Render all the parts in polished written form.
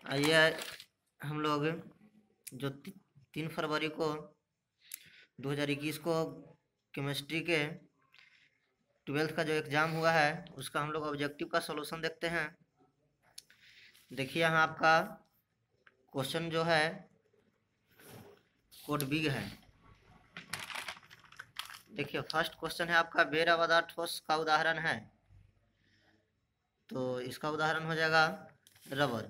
आइए हम लोग जो 3 फरवरी को 2021 को केमिस्ट्री के 12th का जो एग्ज़ाम हुआ है उसका हम लोग ऑब्जेक्टिव का सॉल्यूशन देखते हैं। देखिए यहाँ आपका क्वेश्चन जो है कोड बिग है। देखिए फर्स्ट क्वेश्चन है आपका बेर आबादार ठोस का उदाहरण है, तो इसका उदाहरण हो जाएगा रबर।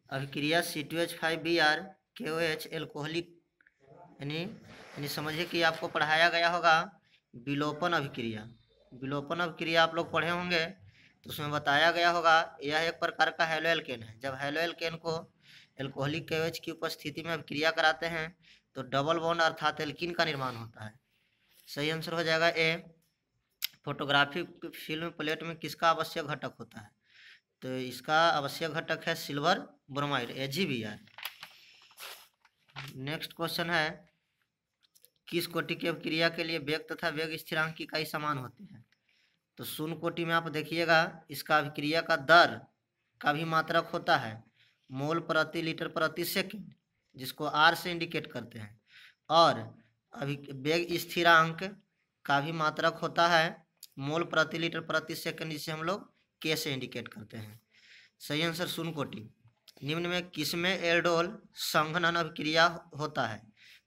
अभिक्रिया C2H5Br KOH एल्कोहलिक यानी समझिए कि आपको पढ़ाया गया होगा विलोपन अभिक्रिया। विलोपन अभिक्रिया आप लोग पढ़े होंगे तो उसमें बताया गया होगा यह एक प्रकार का हैलो एल्केन है। जब हैलो एल्केन को एल्कोहलिक KOH की उपस्थिति में अभिक्रिया कराते हैं तो डबल बॉन्ड अर्थात एल्कीन का निर्माण होता है। सही आंसर हो जाएगा ए। फोटोग्राफिक फिल्म प्लेट में किसका आवश्यक घटक होता है? तो इसका आवश्यक घटक है silver bromide AgBr। Next question है किस कोटि की अभिक्रिया के लिए वेग तथा वेग स्थिरांक की इकाई समान होती है? तो शून्य कोटि में आप देखिएगा इसका अभिक्रिया का दर का भी मात्रक होता है मोल प्रति लीटर प्रति सेकंड, जिसको आर से इंडिकेट करते हैं, और अभी वेग स्थिरांक का भी मात्रक होता है मोल प्रति लीटर प्रति सेकंड, जिसे हम लोग के से इंडिकेट करते हैं। सही आंसर शून्य कोटि। निम्न में किसमें एल्डोल संघनन अभिक्रिया होता है?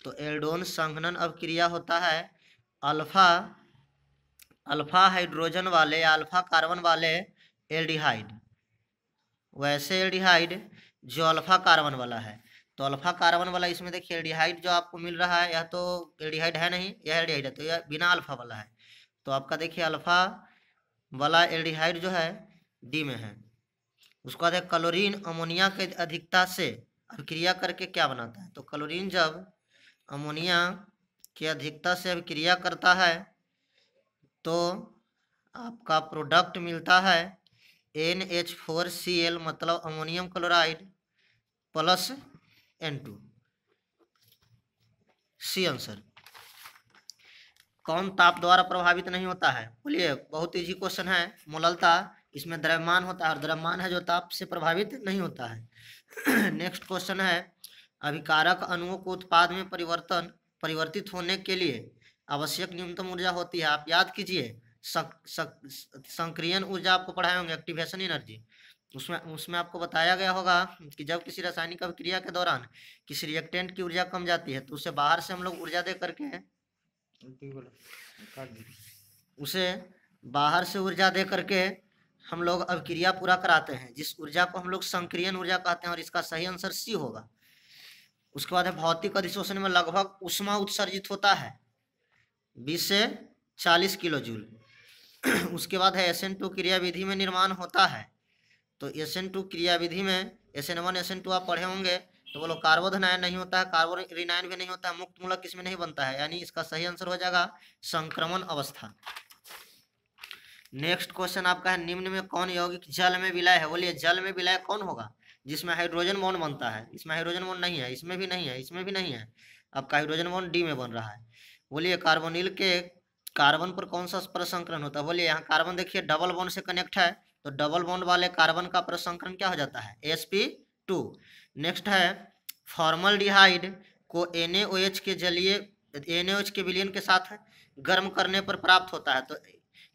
तो एल्डोन संघनन अभिक्रिया होता है अल्फा हाइड्रोजन वाले या अल्फा कार्बन वाले एल्डिहाइड, वैसे एल्डिहाइड जो अल्फा कार्बन वाला है। तो अल्फा कार्बन वाला इसमें देखिए एल्डिहाइड जो आपको मिल रहा है यह तो एल्डिहाइड है नहीं, यह एल्डिहाइड है, तो यह बिना अल्फा वाला है। तो आपका देखिए अल्फा वाला एल्डिहाइड जो है डी में है। उसके बाद है क्लोरीन अमोनिया के अधिकता से अभिक्रिया करके क्या बनाता है? तो क्लोरीन जब अमोनिया की अधिकता से अभिक्रिया करता है तो आपका प्रोडक्ट मिलता है NH4Cl, मतलब ammonium chloride plus N2। C answer. कौन ताप द्वारा प्रभावित नहीं होता है? बोलिए, बहुत इजी क्वेश्चन है। मोललता, इसमें द्रव्यमान होता है और द्रव्यमान है जो ताप से प्रभावित नहीं होता है। नेक्स्ट क्वेश्चन है अभिकारक अणुओं को उत्पाद में परिवर्तित होने के लिए आवश्यक न्यूनतम ऊर्जा होती है। आप याद कीजिए संक्रियन ऊर्जा आपको पढ़ाए होंगे, एक्टिवेशन एनर्जी। उसमें आपको बताया गया होगा कि जब किसी रासायनिक अभिक्रिया के दौरान किसी रिएक्टेंट की ऊर्जा कम जाती है तो उसे बाहर से हम लोग ऊर्जा दे करके हम लोग अभिक्रिया पूरा कराते हैं, जिस ऊर्जा को हम लोग संक्रियन ऊर्जा कहते हैं, और इसका सही आंसर सी होगा। उसके बाद है भौतिक अधिशोषण में लगभग ऊष्मा उत्सर्जित होता है 20 से 40 किलो जूल। उसके बाद है SN2 क्रियाविधि में निर्माण होता है। तो SN2 क्रियाविधि में SN1 SN2 आप पढ़े होंगे, तो बोलो कार्बोधनायन नहीं होता है, कार्बोनिनायन भी नहीं होता है, मुक्त मूलक इसमें नहीं बनता है, यानी इसका सही आंसर हो जाएगा संक्रमण अवस्था। नेक्स्ट क्वेश्चन आपका है निम्न में कौन यौगिक जल में विलय है? बोलिए, जल में विलय कौन होगा? जिसमें हाइड्रोजन बॉन्ड बनता है। इसमें हाइड्रोजन बॉन्ड नहीं है, इसमें भी नहीं है, इसमें भी नहीं है, आपका हाइड्रोजन बॉन्ड डी में बन रहा है। बोलिए, कार्बोनिल के कार्बन पर कौन सा प्रसंकरण होता है? बोलिए, यहाँ कार्बन देखिए डबल बॉन्ड से कनेक्ट है, तो डबल बॉन्ड वाले कार्बन का प्रसंकरण क्या हो जाता है? sp2। नेक्स्ट है फॉर्मल्डिहाइड को NaOH के जलीय NaOH के विलयन के साथ गर्म करने पर प्राप्त होता है। तो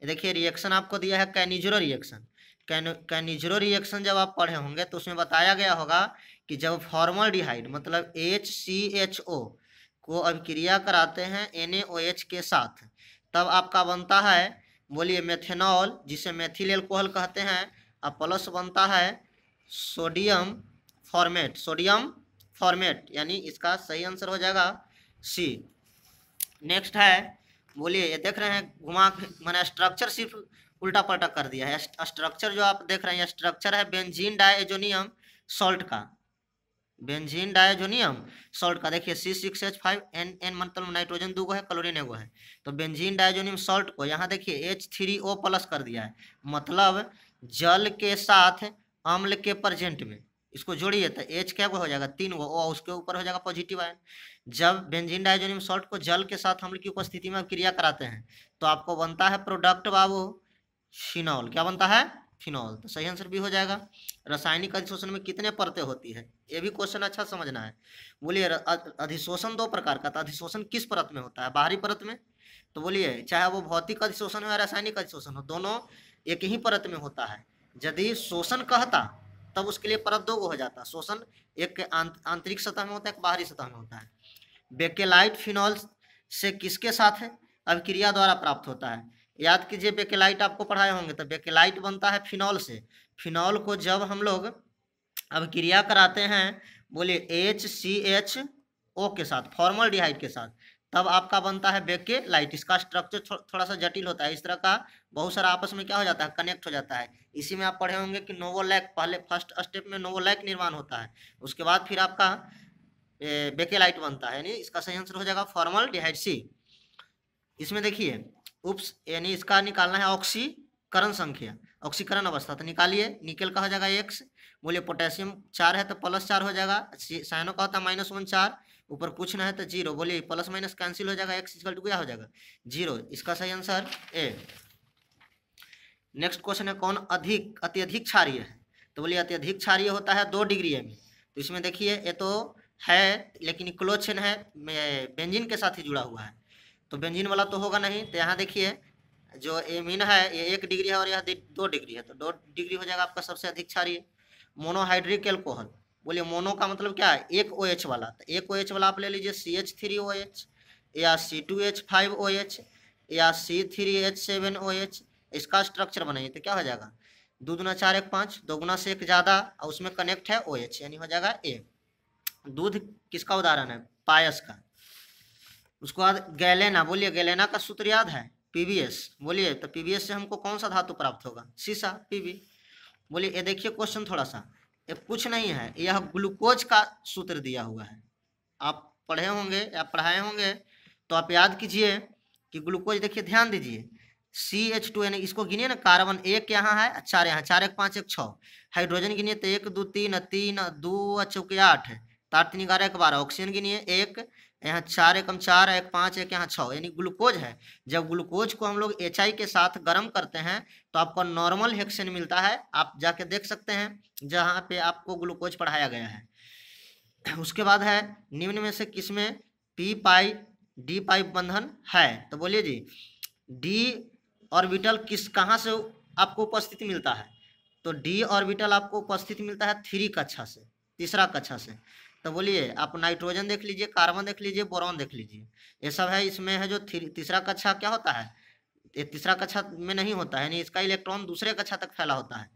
देखिए रिएक्शन आपको दिया है कैनिजरो रिएक्शन। कैनिजरो रिएक्शन जब आप पढ़े होंगे तो उसमें बताया गया होगा कि जब फॉर्मल्डिहाइड मतलब HCHO को अभिक्रिया कराते हैं NaOH के साथ तब आपका बनता है, बोलिए, मेथेनॉल, जिसे मेथिल एल्कोहल कहते हैं, और प्लस बनता है सोडियम फॉर्मेट, यानी इसका सही आंसर हो जाएगा सी। नेक्स्ट है, बोलिए, ये देख रहे हैं घुमा, मैंने स्ट्रक्चर सिर्फ उल्टा पलटा कर दिया है। स्ट्रक्चर जो आप देख रहे हैं स्ट्रक्चर है बेंजीन डायजोनियम सॉल्ट का, बेंजीन डायजोनियम सॉल्ट का। देखिए C6H5N मतलब नाइट्रोजन 2 है, क्लोरीन 1 है, तो बेंजीन डायजोनियम सॉल्ट को यहाँ देखिए H3O प्लस कर दिया है, मतलब जल के साथ अम्ल के प्रेजेंट में इसको जोड़िए तो H क्या हो जाएगा 3 गो, और उसके ऊपर हो जाएगा पॉजिटिव आयन। जब बेंजीन डायजोनियम सॉल्ट को जल के साथ अम्ल की उपस्थिति में क्रिया कराते हैं तो आपको बनता है प्रोडक्ट बाबू फिनॉल। क्या बनता है? फिनॉल, तो सही आंसर बी हो जाएगा। रासायनिक अधिशोषण में कितने परतें होती है, ये भी क्वेश्चन अच्छा समझना है। बोलिए अधिशोषण दो प्रकार का, तो अधिशोषण किस परत में होता है, बाहरी परत में। तो बोलिए चाहे वो भौतिक अधिशोषण हो या रासायनिक अधिशोषण हो, दोनों एक ही परत में होता है। यदि शोषण कहता तब उसके लिए परत दो हो जाता। शोषण एक आंतरिक सतह में होता है, एक बाहरी सतह में होता है। बेकेलाइट फिनॉल से किसके साथ है अभिक्रिया द्वारा प्राप्त होता है। याद कीजिए बेकेलाइट आपको पढ़ाए होंगे, तो बेकेलाइट बनता है फिनॉल से। फिनॉल को जब हम लोग अभिक्रिया कराते हैं बोलिए HCHO के साथ, फॉर्मल्डिहाइड के साथ, तब आपका बनता है बेकेलाइट। इसका स्ट्रक्चर थोड़ा सा जटिल होता है, इस तरह का बहुत सारा आपस में क्या हो जाता है, कनेक्ट हो जाता है। इसी में आप पढ़े होंगे कि नोवोलैक, पहले फर्स्ट स्टेप में नोवोलैक निर्माण होता है, उसके बाद फिर आपका बेकेलाइट बनता है, यानी इसका सही आंसर हो जाएगा फॉर्मल्डिहाइड सी। इसमें देखिए उप्स, यानी इसका निकालना है ऑक्सीकरण संख्या, ऑक्सीकरण अवस्था, तो निकालिए। निकेल का हो जाएगा x, बोलिए पोटेशियम 4 है तो +4 हो जाएगा, साइनो का होता है -1 4, ऊपर कुछ ना है तो 0, बोलिए प्लस माइनस कैंसिल हो जाएगा, x इक्वल टू क्या हो जाएगा 0, इसका सही आंसर ए। नेक्स्ट क्वेश्चन है कौन अत्यधिक क्षारीय है, तो बोलिए अत्यधिक क्षारीय होता है 2 डिग्री में। तो इसमें देखिए ये तो है लेकिन क्लोज चेन है, बेंजीन के साथ ही जुड़ा हुआ है, तो बेंजीन वाला तो होगा नहीं। तो यहाँ देखिए जो एमीन है ये 1 डिग्री है और यह 2 डिग्री है, तो 2 डिग्री हो जाएगा आपका सबसे अधिक क्षारीय। मोनोहाइड्रिक एल्कोहल, बोलिए मोनो का मतलब क्या है, एक OH वाला, तो एक OH वाला आप ले लीजिए CH3OH या C2H5OH या C3H7OH, इसका स्ट्रक्चर बनाइए तो क्या हो जाएगा 2 दूना 4 1 5, 2 गुना से 1 ज़्यादा और उसमें कनेक्ट है OH, यानी हो जाएगा ए। दूध किसका उदाहरण है, पायस का। उसके बाद गैलेना, बोलिए गैलेना का सूत्र याद है PbS, बोलिए तो PbS से हमको कौन सा धातु प्राप्त होगा, सीसा Pb। बोलिए ये देखिए क्वेश्चन थोड़ा सा, ये कुछ नहीं है, यह ग्लूकोज का सूत्र दिया हुआ है, आप पढ़े होंगे या पढ़ाए होंगे तो आप याद कीजिए कि ग्लूकोज, देखिए ध्यान दीजिए CH2, यानी इसको गिनिए ना, कार्बन 1 यहाँ है 4 यहाँ, 4 1 5 1 6, हाइड्रोजन गिनिए तो 1 2 3 3 2 चौके 8 है, 4 3 11 1 12, ऑक्सीजन गिनिए 1 यहाँ 4 1 4 1 5 1 यहाँ 6, यानी ग्लूकोज है। जब ग्लूकोज को हम लोग HI के साथ गर्म करते हैं तो आपको नॉर्मल हेक्सेन मिलता है, आप जाके देख सकते हैं जहाँ पे आपको ग्लूकोज पढ़ाया गया है। उसके बाद है निम्न में से किसमें P पाई D पाई बंधन है, तो बोलिए जी D ऑर्बिटल कहाँ से आपको उपस्थित मिलता है, तो D ऑर्बिटल आपको उपस्थित मिलता है 3 कक्षा से, तीसरा कक्षा से। तो बोलिए आप नाइट्रोजन देख लीजिए, कार्बन देख लीजिए, बोरॉन देख लीजिए, ये सब है। इसमें है जो तीसरा कक्षा क्या होता है, ये तीसरा कक्षा में नहीं होता है, यानी इसका इलेक्ट्रॉन दूसरे कक्षा तक फैला होता है,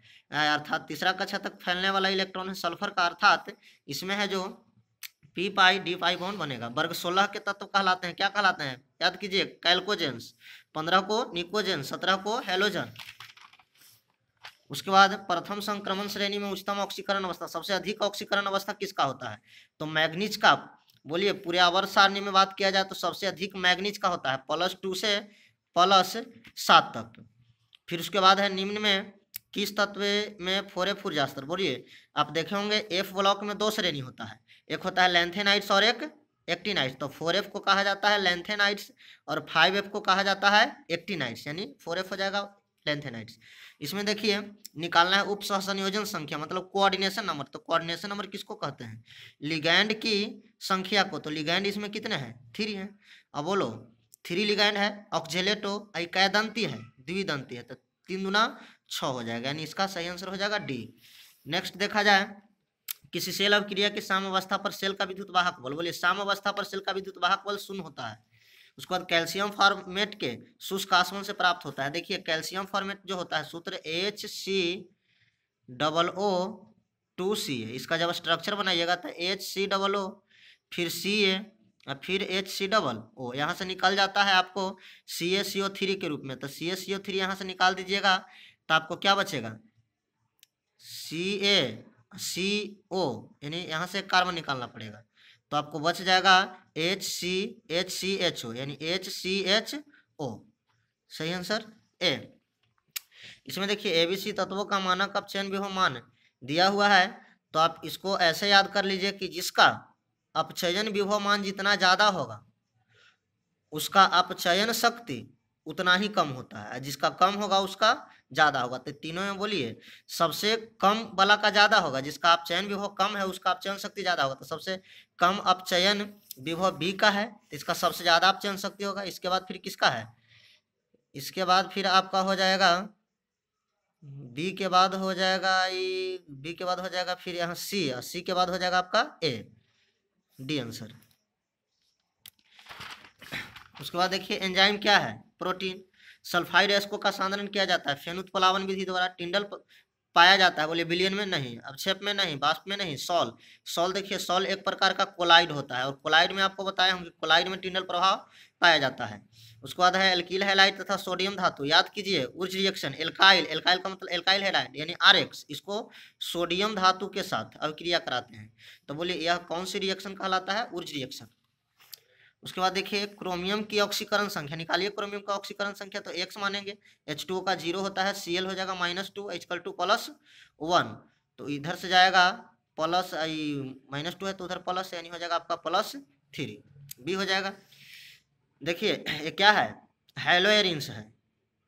अर्थात तीसरा कक्षा तक फैलने वाला इलेक्ट्रॉन है सल्फर का, अर्थात इसमें है जो P पाई D पाई बॉन्ड बनेगा। वर्ग 16 के तत्व कहलाते हैं, क्या कहलाते हैं, याद कीजिए कैल्कोजेंस, 15 को निकोजेन, 17 को हेलोजन। उसके बाद प्रथम संक्रमण श्रेणी में उच्चतम ऑक्सीकरण अवस्था, सबसे अधिक ऑक्सीकरण अवस्था किसका होता है, तो मैग्नीज का। बोलिए पूरे आवर्त सारणी में बात किया जाए तो सबसे अधिक मैग्नीज का होता है, +2 से +7 तक। फिर उसके बाद है निम्न में किस तत्व में फोरेफ ऊर्जा स्तर, बोलिए आप देखे होंगे F ब्लॉक में 2 श्रेणी होता है, एक होता है लैंथेनाइट्स और एक एक्टिनाइट्स। तो 4F को कहा जाता है लैंथेनाइट्स और 5F को कहा जाता है एक्टिनाइट्स, यानी 4F हो जाएगा लैंथेनाइट्स। इसमें देखिए निकालना है उप सहसंयोजन संख्या, मतलब कोऑर्डिनेशन नंबर। तो कोऑर्डिनेशन नंबर किसको कहते हैं, लिगैंड की संख्या को। तो लिगैंड इसमें कितने हैं, 3 हैं। अब बोलो 3 लिगैंड है, ऑक्जेलेटो कैदंती है, द्विदंती है, तो 3 दूना 6 हो जाएगा, यानी इसका सही आंसर हो जाएगा डी। नेक्स्ट देखा जाए किसी सेल अवक्रिया की साम्यावस्था पर सेल का विद्युत वाहक बल, बोलिए साम्यावस्था पर सेल का विद्युत वाहक बल 0 होता है। उसके बाद कैल्शियम फॉर्मेट के शुष्क आसवन से प्राप्त होता है। देखिए कैल्शियम फॉर्मेट जो होता है सूत्र HCOO2C है, इसका जब स्ट्रक्चर बनाइएगा तो HCOO फिर Ca फिर HCOO, यहाँ से निकल जाता है आपको CaCO3 के रूप में। तो CaCO3 यहाँ से निकाल दीजिएगा तो आपको क्या बचेगा CaCO, यानी यहाँ से कार्बन निकालना पड़ेगा, तो आपको बच जाएगा HCHO, यानी HCHO, सही आंसर ए। इसमें देखिए ABC तत्वों का मानक अपचयन विभव मान दिया हुआ है, तो आप इसको ऐसे याद कर लीजिए कि जिसका अपचयन विभव मान जितना ज़्यादा होगा उसका अपचयन शक्ति उतना ही कम होता है, जिसका कम होगा उसका ज़्यादा होगा। तो तीनों में बोलिए सबसे कम वाला का ज़्यादा होगा, जिसका अपचयन विभव कम है उसका अपचयन शक्ति ज़्यादा होगा। तो सबसे कम अपचयन विभव बी का है, तो इसका सबसे ज़्यादा अपचयन शक्ति होगा। इसके बाद फिर किसका है, इसके बाद फिर आपका हो जाएगा बी के बाद हो जाएगा बी के बाद हो जाएगा फिर यहाँ सी, और सी के बाद हो जाएगा आपका ए, डी आंसर। उसके बाद देखिए एंजाइम क्या है, प्रोटीन। सल्फाइड एस्को का सांद्रण किया जाता है फेनुत्प्लावन विधि द्वारा। टिंडल पाया जाता है, बोले विलियन में नहीं, अवक्षेप में नहीं, वाष्प में नहीं, सॉल। सॉल देखिए सॉल एक प्रकार का कोलाइड होता है, और कोलाइड में आपको बताया हम कि कोलाइड में टिंडल प्रभाव पाया जाता है। उसके बाद है एल्किल हैलाइड तथा सोडियम धातु। याद कीजिए उर्ज रिएक्शन एल्काइल, एल्काइल का मतलब एल्काइल हैलाइड यानी RX, इसको सोडियम धातु के साथ अभिक्रिया कराते हैं। तो बोलिए यह कौन सी रिएक्शन कहलाता है, उर्ज रिएक्शन। उसके बाद देखिए क्रोमियम की ऑक्सीकरण संख्या निकालिए। क्रोमियम का ऑक्सीकरण संख्या तो x मानेंगे, H2O का 0 होता है, Cl हो जाएगा -2, H+2 +1। तो इधर से जाएगा प्लस, -2 है तो उधर प्लस, यानी हो जाएगा आपका +3, बी हो जाएगा। देखिए ये क्या है, हेलोएरिन्स है।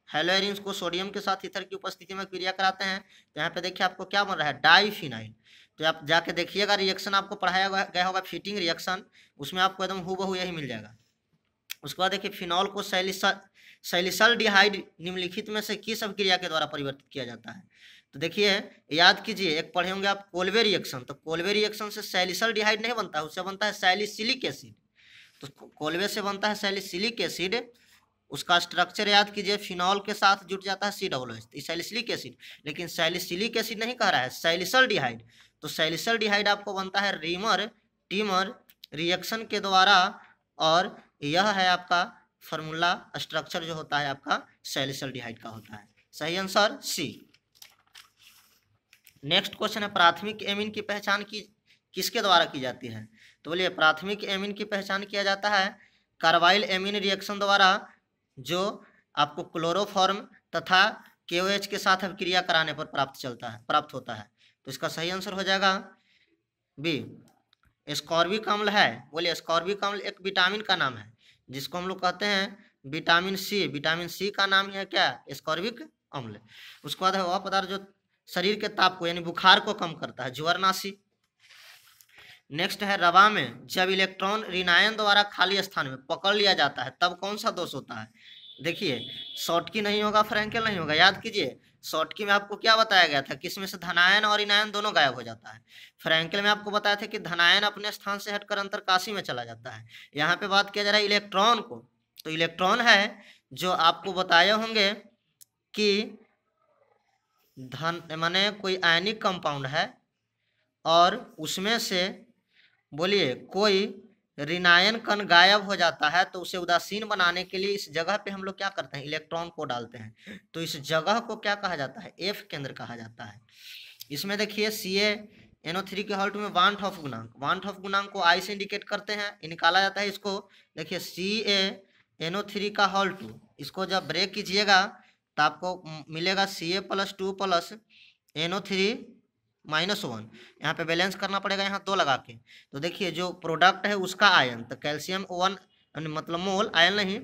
हेलोएरिन्स को सोडियम के साथ ईथर की उपस्थिति में क्रिया कराते हैं। तो यहाँ पे देखिए आपको क्या बन रहा है, डाईफिनाइल। तो आप जाके देखिएगा रिएक्शन आपको पढ़ाया गया होगा फिटिंग रिएक्शन, उसमें आपको एकदम हूबहू यही मिल जाएगा। उसके बाद देखिए फिनॉल को सैलिसल्डिहाइड निम्नलिखित में से किस अभिक्रिया के द्वारा परिवर्तित किया जाता है। तो देखिए याद कीजिए, एक पढ़े होंगे आप कोल्वे रिएक्शन, तो कोल्वे रिएक्शन से सैलिसल्डिहाइड नहीं बनता है, उससे बनता है सैलिसिलिक एसिड। तो कोल्वे से बनता है सैलिसिलिक एसिड, उसका स्ट्रक्चर याद कीजिए, फिनॉल के साथ जुट जाता है COOH, सैलिसिलिक एसिड। लेकिन सैलिसिलिक एसिड नहीं कह रहा है, सैलिसल्डिहाइड। तो सैलिसल्डिहाइड आपको बनता है रीमर टीमर रिएक्शन के द्वारा, और यह है आपका फार्मूला स्ट्रक्चर जो होता है आपका सैलिसल्डिहाइड का होता है। सही आंसर सी। नेक्स्ट क्वेश्चन है प्राथमिक एमीन की पहचान किसके द्वारा की जाती है। तो बोलिए प्राथमिक एमीन की पहचान किया जाता है कार्बाइल एमीन रिएक्शन द्वारा, जो आपको क्लोरोफॉर्म तथा KOH के साथ अभिक्रिया कराने पर प्राप्त होता है। तो इसका सही आंसर हो जाएगा बी, एस्कॉर्बिक अम्ल है। बोलिए एस्कॉर्बिक अम्ल एक विटामिन का नाम है, जिसको हम लोग कहते हैं विटामिन सी। विटामिन सी का नाम है क्या, एस्कॉर्बिक अम्ल। उसके बाद है वह पदार्थ जो शरीर के ताप को यानी बुखार को कम करता है, ज्वरनाशी। नेक्स्ट है रवा में जब इलेक्ट्रॉन ऋणायन द्वारा खाली स्थान में पकड़ लिया जाता है तब कौन सा दोष होता है। देखिए शॉर्टकी नहीं होगा, फ्रैंकल नहीं होगा। याद कीजिए शॉर्टकी में आपको क्या बताया गया था, किसमें से धनायन और ऋणायन दोनों गायब हो जाता है। फ्रैंकल में आपको बताया था कि धनायन अपने स्थान से हटकर अंतरकाशी में चला जाता है। यहाँ पे बात किया जा रहा है इलेक्ट्रॉन को। तो इलेक्ट्रॉन है जो आपको बताए होंगे कि धन माने कोई आयनिक कंपाउंड है, और उसमें से बोलिए कोई ऋणायन कण गायब हो जाता है, तो उसे उदासीन बनाने के लिए इस जगह पे हम लोग क्या करते हैं, इलेक्ट्रॉन को डालते हैं। तो इस जगह को क्या कहा जाता है, F केंद्र कहा जाता है। इसमें देखिए CaNO3 के हॉल्ट में वांट ऑफ गुणांक को I से इंडिकेट करते हैं, निकाला जाता है इसको। देखिए CaNO3 का हॉल्ट, इसको जब ब्रेक कीजिएगा तो आपको मिलेगा Ca+2 + NO3 -1। यहाँ पे बैलेंस करना पड़ेगा, यहाँ 2 लगा के। तो देखिए जो प्रोडक्ट है उसका आयन, तो कैल्शियम 1 मतलब मोल, आयन नहीं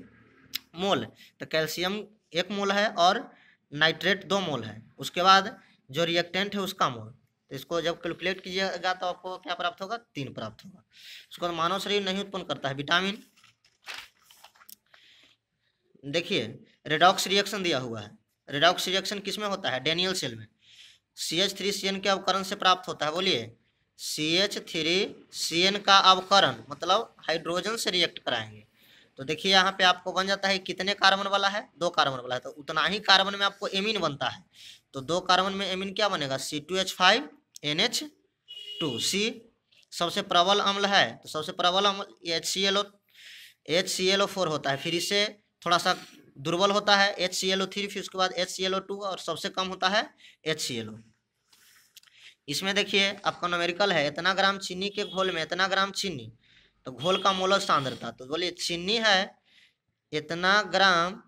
मोल। तो कैल्शियम 1 मोल है और नाइट्रेट 2 मोल है। उसके बाद जो रिएक्टेंट है उसका मोल। तो इसको जब कैलकुलेट कीजिएगा तो आपको क्या प्राप्त होगा, 3 प्राप्त होगा। उसके बाद मानव शरीर नहीं उत्पन्न करता है विटामिन। देखिए रेडॉक्स रिएक्शन दिया हुआ है। रेडॉक्स रिएक्शन किस में होता है, डेनियल सेल में। CH3CN के अवकरण से प्राप्त होता है। बोलिए CH3CN का अवकरण मतलब हाइड्रोजन से रिएक्ट कराएंगे। तो देखिए यहाँ पे आपको बन जाता है कितने कार्बन वाला है, 2 कार्बन वाला है। तो उतना ही कार्बन में आपको एमीन बनता है। तो 2 कार्बन में एमीन क्या बनेगा, C2H5NH2। C सबसे प्रबल अम्ल है, तो सबसे प्रबल अम्ल HClO4 होता है। फिर इससे थोड़ा सा दुर्बल होता है HClO3, फिर उसके बाद HClO2, और सबसे कम होता है HClO। इसमें देखिए आपका न्यूमेरिकल है, इतना ग्राम चीनी के घोल में इतना ग्राम चीनी, तो घोल का मोलर सांद्रता। तो बोलिए चीनी है इतना ग्राम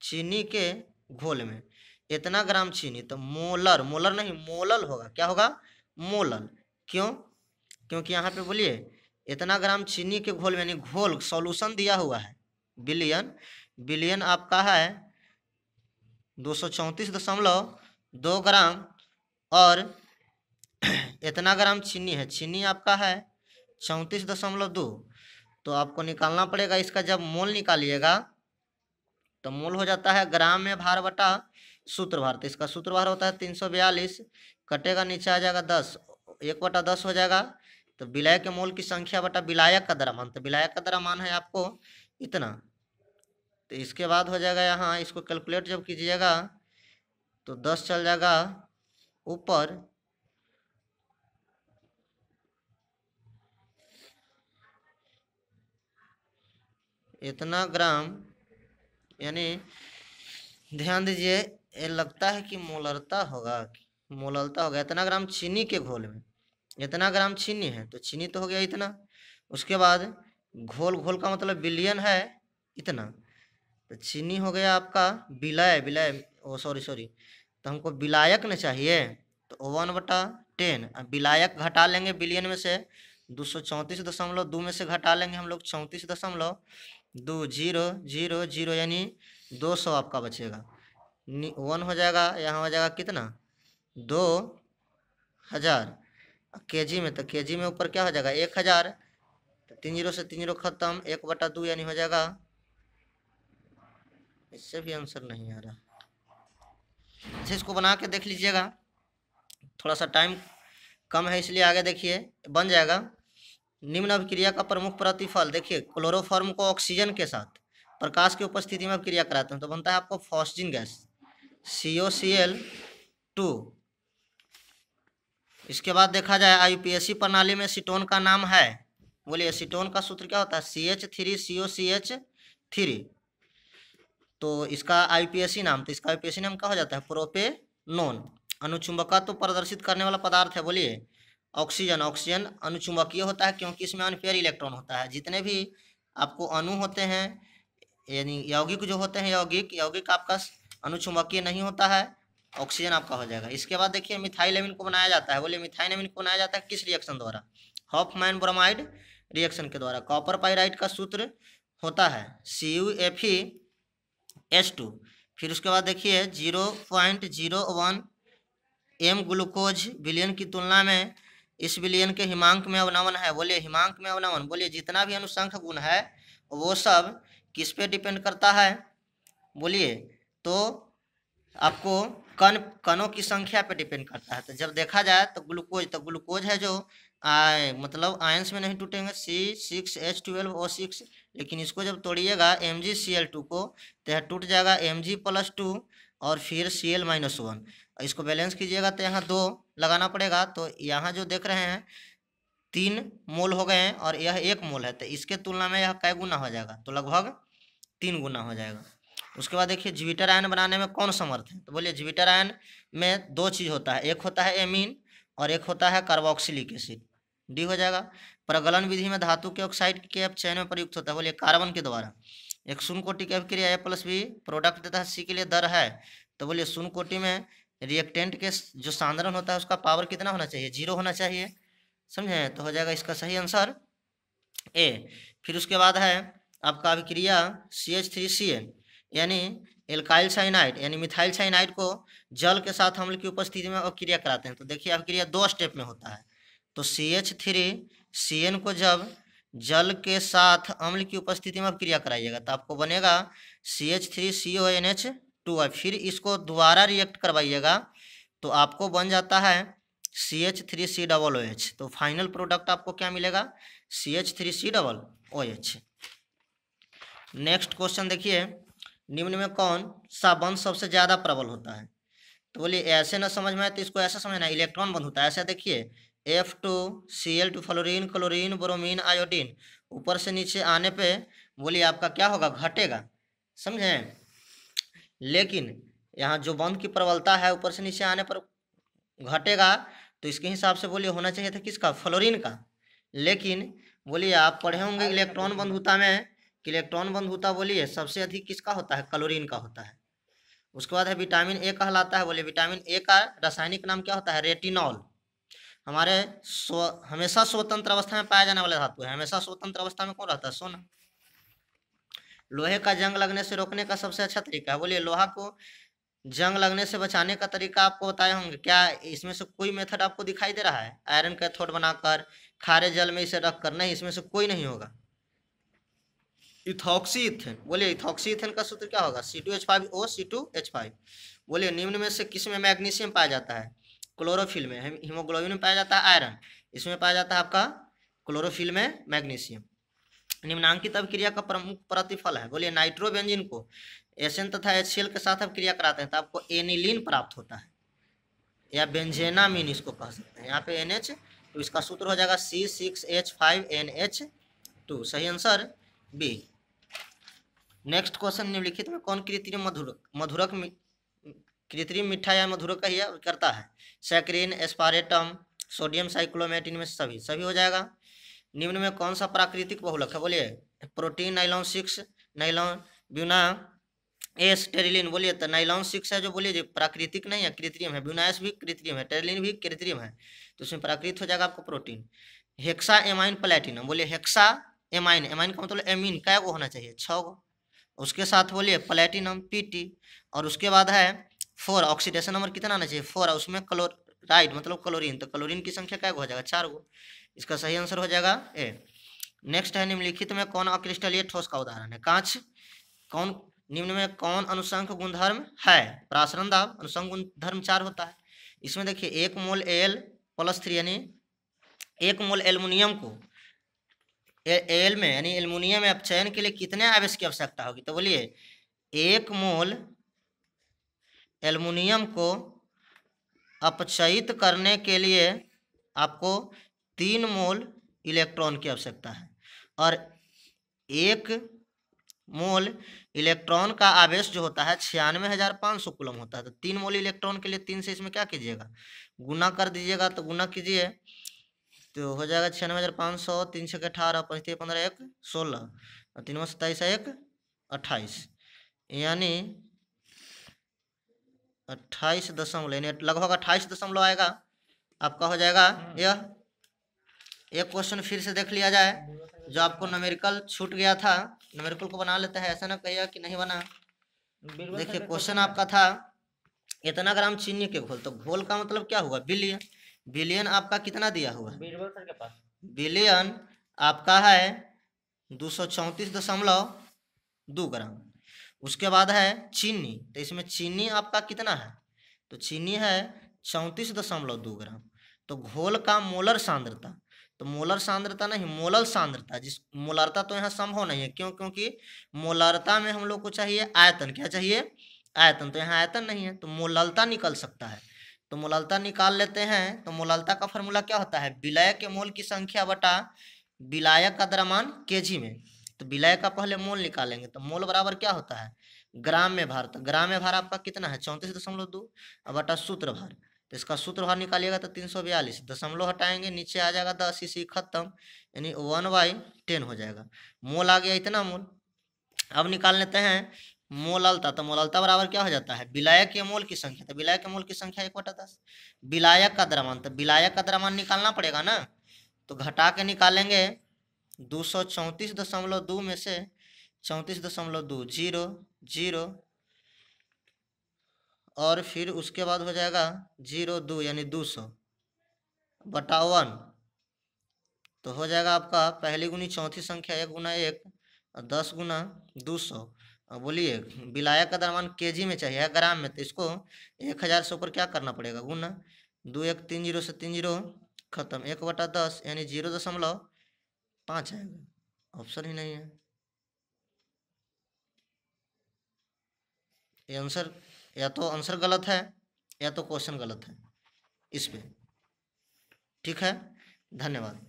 चीनी के घोल में इतना ग्राम चीनी, तो मोलर, मोलर नहीं मोलल होगा, क्या होगा, मोलल। क्यों, क्योंकि यहाँ पे बोलिए इतना ग्राम चीनी के घोल में, यानी घोल सॉल्यूशन दिया हुआ है बिलियन, विलियन आपका है 234.2 ग्राम, और इतना ग्राम चीनी है, चीनी आपका है 34.2। तो आपको निकालना पड़ेगा इसका, जब मोल निकालिएगा तो मोल हो जाता है ग्राम में भार बटा सूत्र भार। तो इसका सूत्र भार होता है 342, कटेगा नीचे आ जाएगा 10, 1/10 हो जाएगा। तो विलय के मोल की संख्या बटा विलायक का द्रव्यमान, तो विलायक का द्रव्यमान है आपको इतना। तो इसके बाद हो जाएगा यहाँ, इसको कैलकुलेट जब कीजिएगा तो 10 चल जाएगा ऊपर, इतना ग्राम, यानी ध्यान दीजिए, ये लगता है कि मोलरता होगा, मोलरता होगा। इतना ग्राम चीनी के घोल में, इतना ग्राम चीनी है तो चीनी तो हो गया इतना। उसके बाद घोल, घोल का मतलब विलियन है इतना, तो चीनी हो गया आपका विलय, विलय ओ सॉरी, तो हमको विलायक न चाहिए, तो 1/10। अब विलायक घटा लेंगे विलियन में से, 234.2 में से घटा लेंगे हम लोग 34.2, यानी 200 आपका बचेगा। 1 हो जाएगा, यहाँ हो जाएगा कितना 2000 केजी में, तो केजी में ऊपर क्या हो जाएगा 1000, तो 3 जीरो से 3 जीरो खत्म, 1/2 यानी हो जाएगा। इससे भी आंसर नहीं आ रहा। अच्छा, इसको बना के देख लीजिएगा, थोड़ा सा टाइम कम है इसलिए आगे देखिए, बन जाएगा। निम्न अभिक्रिया का प्रमुख प्रतिफल, देखिए क्लोरोफॉर्म को ऑक्सीजन के साथ प्रकाश की उपस्थिति में अभिक्रिया कराते हैं तो बनता है आपको फॉस्जिन गैस COCl2। इसके बाद देखा जाए IUPAC प्रणाली में सीटोन का नाम है, बोलिए सीटोन का सूत्र क्या होता है CH3COCH3। तो इसका IUPAC नाम, तो इसका IUPAC नाम क्या हो जाता है प्रोपेनोन। अनुचुंबकत्व तो प्रदर्शित करने वाला पदार्थ है, बोलिए ऑक्सीजन। ऑक्सीजन अनुचुंबकीय होता है क्योंकि इसमें अनपेयर इलेक्ट्रॉन होता है। जितने भी आपको अणु होते हैं, यानी यौगिक जो होते हैं, यौगिक आपका अनुचुंबकीय नहीं होता है, ऑक्सीजन आपका हो जाएगा। इसके बाद देखिए मिथाइल एमीन को बनाया जाता है, बोलिए मिथाइल एमीन को बनाया जाता है किस रिएक्शन द्वारा, हॉफमैन ब्रोमाइड रिएक्शन के द्वारा। कॉपर पाइराइट का सूत्र होता है CuFeS2। फिर उसके बाद देखिए 0.01 m ग्लूकोज विलियन की तुलना में इस विलियन के हिमांक में अवनमन है, बोलिए हिमांक में अवनमन। बोलिए जितना भी अनुसंख्य गुण है वो सब किस पे डिपेंड करता है, बोलिए तो आपको कणों की संख्या पे डिपेंड करता है। तो जब देखा जाए तो ग्लूकोज है जो मतलब आयंस में नहीं टूटेंगे C6H12O6, लेकिन इसको जब तोड़िएगा MgCl2 को तो यह टूट जाएगा Mg+2 और फिर Cl-1। इसको बैलेंस कीजिएगा तो यहाँ 2 लगाना पड़ेगा, तो यहाँ जो देख रहे हैं 3 मोल हो गए हैं और यह 1 मोल है, तो इसके तुलना में यह कै गुना हो जाएगा, तो लगभग 3 गुना हो जाएगा। उसके बाद देखिए ज्विटर आयन बनाने में कौन समर्थ है, तो बोलिए ज्विटर आयन में 2 चीज़ होता है, एक होता है एमीन और एक होता है कार्बोक्सिलिक एसिड, डी हो जाएगा। प्रगलन विधि में धातु के ऑक्साइड के चयन में प्रयुक्त होता है, बोलिए कार्बन के द्वारा। एक शून्य कोटि की अभिक्रिया A+B प्रोडक्ट देता है C के लिए दर है, तो बोलिए शून्य कोटि में रिएक्टेंट के जो सांद्रण होता है उसका पावर कितना होना चाहिए 0 होना चाहिए, समझे। तो हो जाएगा इसका सही आंसर A। फिर उसके बाद है आपका अभिक्रिया CH3Cl यानी एल्काइल साइनाइड यानी मिथाइल साइनाइड को जल के साथ अम्ल की उपस्थिति में अभिक्रिया कराते हैं। तो देखिए अभिक्रिया 2 स्टेप में होता है, तो CH3CN को जब जल के साथ अम्ल की उपस्थिति में अभिक्रिया कराइएगा तो आपको बनेगा CH3CONH2। फिर इसको दोबारा रिएक्ट करवाइएगा तो आपको बन जाता है CH3COOH। तो फाइनल प्रोडक्ट आपको क्या मिलेगा CH3COOH। नेक्स्ट क्वेश्चन देखिए, निम्न में कौन सा बंध सबसे ज़्यादा प्रबल होता है, तो बोलिए ऐसे ना समझ में आए तो इसको ऐसा समझना, इलेक्ट्रॉन बंध होता है। ऐसे देखिए F2Cl2 fluorine chlorine bromine iodine, ऊपर से नीचे आने पे बोलिए आपका क्या होगा घटेगा, समझे। लेकिन यहाँ जो बंध की प्रबलता है ऊपर से नीचे आने पर घटेगा, तो इसके हिसाब से बोलिए होना चाहिए था किसका फ्लोरीन का। लेकिन बोलिए आप पढ़े होंगे इलेक्ट्रॉन बंधुता में कि इलेक्ट्रॉन बंधुता बोलिए सबसे अधिक किसका होता है क्लोरीन का होता है। उसके बाद है विटामिन ए कहलाता है, बोलिए विटामिन ए का रासायनिक नाम क्या होता है रेटिनॉल। हमारे हमेशा स्वतंत्र अवस्था में पाया जाने वाला धातु है, हमेशा स्वतंत्र अवस्था में कौन रहता है सोना। लोहे का जंग लगने से रोकने का सबसे अच्छा तरीका है, बोलिए लोहा को जंग लगने से बचाने का तरीका आपको बताए होंगे, क्या इसमें से कोई मेथड आपको दिखाई दे रहा है? आयरन कैथोड बनाकर, खारे जल में इसे रखकर? नहीं, इसमें से कोई नहीं होगा। इथॉक्सी इथेन, बोलिए इथॉक्सी इथेन का सूत्र क्या होगा? C2H5O C2H5। बोलिए निम्न में से किस में मैग्नीशियम पाया जाता है? क्लोरोफिल में। हीमोग्लोबिन में पाया जाता है आयरन, इसमें पाया जाता है आपका क्लोरोफिल में मैग्नीशियम। निम्नांकित अभिक्रिया का प्रमुख प्रतिफल है, बोलिए नाइट्रोबेंजीन को एसएन तथा HCl के साथ अब क्रिया कराते हैं तो आपको एनिलीन प्राप्त होता है, या बेंजेनामीन इसको कह सकते हैं। यहाँ पे NH, तो इसका सूत्र हो जाएगा C6H5NH2। सही आंसर बी। नेक्स्ट क्वेश्चन, निम्नलिखित में कौन कृत्रिम कृत्रिम मिठाई या मधुरक ही करता है? सैकरीन, एस्पारेटम, सोडियम साइक्लोमेट, इनमें से सभी हो जाएगा। निम्न में कौन सा प्राकृतिक बहुलक है? बोलिए protein, nylon 6, nylon, Buena S, Terylene. बोलिए तो नाइलॉन 6 है जो, बोलिए जो प्राकृतिक नहीं है, कृत्रिम है। ब्यूना एस भी कृत्रिम है, टेरिलिन भी कृत्रिम है, तो उसमें प्राकृतिक हो जाएगा आपको प्रोटीन। हेक्सा एमाइन प्लेटिनम, बोलिए हेक्सा एमाइन, एमाइन का मतलब एमीन क्या को होना चाहिए? 6 गो। उसके साथ बोलिए प्लेटिनम PT, और उसके बाद है 4, ऑक्सीडेशन नंबर कितना आना चाहिए? 4, उसमें क्लोराइड मतलब क्लोरीन, तो क्लोरीन की संख्या क्या हो जाएगा? 4 गो। इसका सही आंसर हो जाएगा ए। नेक्स्ट है, निम्नलिखित में कौन अक्रिस्टलीय ठोस का उदाहरण है? कांच। कौन निम्न में कौन अनुसंग गुणधर्म है? प्रासरण दाब, अनुसंग गुणधर्म 4 होता है। इसमें देखिए 1 मोल Al+3 यानी 1 मोल एल्युमिनियम को एल में यानी एल्युमिनियम में अपचयन के लिए कितने आवेश की आवश्यकता होगी? तो बोलिए 1 मोल एल्युमिनियम को अपचयित करने के लिए आपको 3 मोल इलेक्ट्रॉन की आवश्यकता है, और 1 मोल इलेक्ट्रॉन का आवेश जो होता है 96,500 कूलम होता है। तो 3 मोल इलेक्ट्रॉन के लिए 3 से इसमें क्या कीजिएगा? गुना कर दीजिएगा, तो गुना कीजिए तो हो जाएगा 96,500, 3 से 18, 5 से 15, 1 16, और 3 27, 1 28, यानी 28 दशमलव, यानी लगभग 28 दशमलव आएगा आपका, हो जाएगा यह। एक क्वेश्चन फिर से देख लिया जाए, जो आपको न्यूमेरिकल छूट गया था, न्यूमेरिकल को बना लेते हैं, ऐसा ना कहिए कि नहीं बना। देखिए क्वेश्चन आपका था इतना ग्राम चीनी के घोल, तो घोल का मतलब क्या हुआ? बिलियन। बिलियन आपका कितना दिया हुआ? बिलियन आपका है 234.2 ग्राम। उसके बाद है चीनी, तो इसमें चीनी आपका कितना है? तो चीनी है 34.2 ग्राम। तो घोल का मोलर सांद्रता, तो मोलर सांद्रता नहीं, मोलल सांद्रता, जिस मोलरता तो यहाँ संभव नहीं है, क्यों? क्योंकि मोलरता में हम लोग को चाहिए आयतन। क्या चाहिए? आयतन, तो यहाँ आयतन नहीं है, तो मोललता निकल सकता है। तो मोललता निकाल लेते हैं। तो मोललता का फॉर्मूला क्या होता है? विलय के मोल की संख्या बटा विलायक का द्रव्यमान kg में। तो विलय का पहले मोल निकालेंगे, तो मोल बराबर क्या होता है? ग्राम में भार। तो ग्राम में भार आपका कितना है? 34.2, और बटा सूत्र भार, तो इसका सूत्र भार निकालिएगा तो 342, दशमलव हटाएंगे नीचे आ जाएगा 10, इसी खत्म, यानी 1/10 हो जाएगा। मोल आ गया इतना मोल। अब निकाल लेते हैं मोललता, तो मोललता बराबर क्या हो जाता है? विलायक के मोल की संख्या, तो विलायक के मोल की संख्या 1/10। विलायक का द्रव्यमान, तो विलायक का द्रव्यमान निकालना पड़ेगा ना, तो घटा के निकालेंगे 234.2 में से 34.2 0 0, और फिर उसके बाद हो जाएगा 0 2 यानी 200 बटा 1, तो हो जाएगा आपका पहली गुनी चौथी संख्या 1 गुना 1 और 10 गुना 200। अब बोलिए विलायक का द्रव्यमान kg में चाहिए ग्राम में, तो इसको 1000 से ऊपर क्या करना पड़ेगा? गुना 2 1 3 0 से 3 0 खत्म, 1/10 यानी 0.5 आएगा। ऑप्शन ही नहीं है ये आंसर, या तो आंसर गलत है या तो क्वेश्चन गलत है इस पे। ठीक है, धन्यवाद।